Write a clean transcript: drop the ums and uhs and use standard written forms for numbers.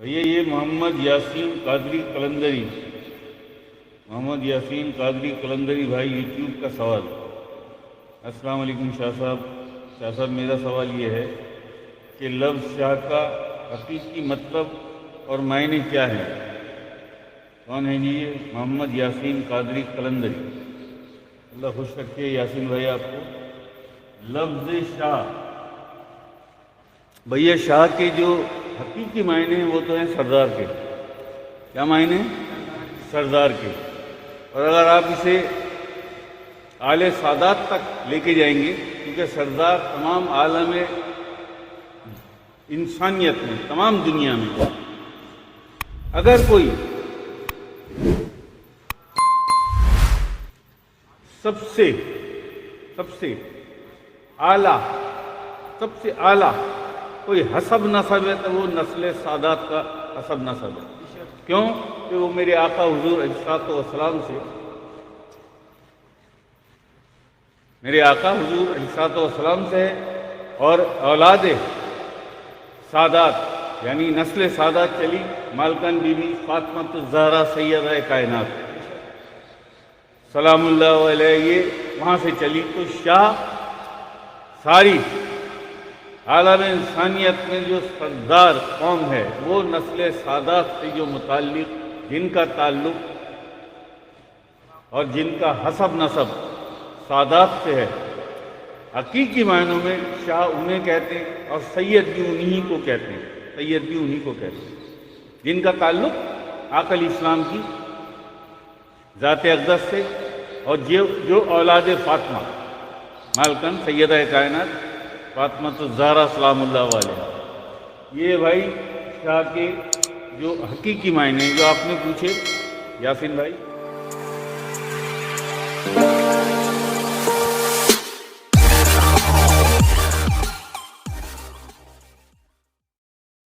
بھیا یہ محمد یاسین قادری قلندری بھائی یوٹیوب کا سوال۔ السلام علیکم شاہ صاحب میرا سوال یہ ہے کہ لفظ شاہ کا حقیقی مطلب اور معنی کیا ہے؟ کون ہے جی یہ؟ محمد یاسین قادری قلندری۔ اللہ خوش رکھے یاسین بھائی آپ کو۔ لفظ شاہ، بھیا شاہ کے جو حقیقی معنی ہیں وہ تو ہیں سردار کے۔ کیا معنی ہیں؟ سردار کے۔ اور اگر آپ اسے اعلی سادات تک لے کے جائیں گے، کیونکہ سردار تمام عالم انسانیت میں، تمام دنیا میں اگر کوئی سب سے اعلیٰ کوئی حسب نسب ہے تو وہ نسل سادات کا حسب نسب ہے۔ کیوں؟ کہ وہ میرے آقا حضور علیہ الصلوۃ والسلام سے، میرے آقا حضور علیہ الصلوۃ والسلام سے ہے، اور اولاد سادات یعنی نسل سادات چلی مالکن بی بی فاطمہ الزہرا سیدہ کائنات سلام اللہ علیہ، یہ وہاں سے چلی۔ تو شاہ ساری عالم انسانیت میں جو سردار قوم ہے وہ نسل سادات سے جو متعلق، جن کا تعلق اور جن کا حسب نسب سادات سے ہے، حقیقی معنوں میں شاہ انہیں کہتے ہیں، اور سید بھی انہی کو کہتے ہیں، جن کا تعلق آقا علیہ السلام کی ذات اقدس سے، اور جو اولاد فاطمہ مالکن سیدہ کائنات فاطمہ الزہرا سلام اللہ علیہ، یہ بھائی شاہ کے جو حقیقی معنی ہیں جو آپ نے پوچھے یاسین بھائی۔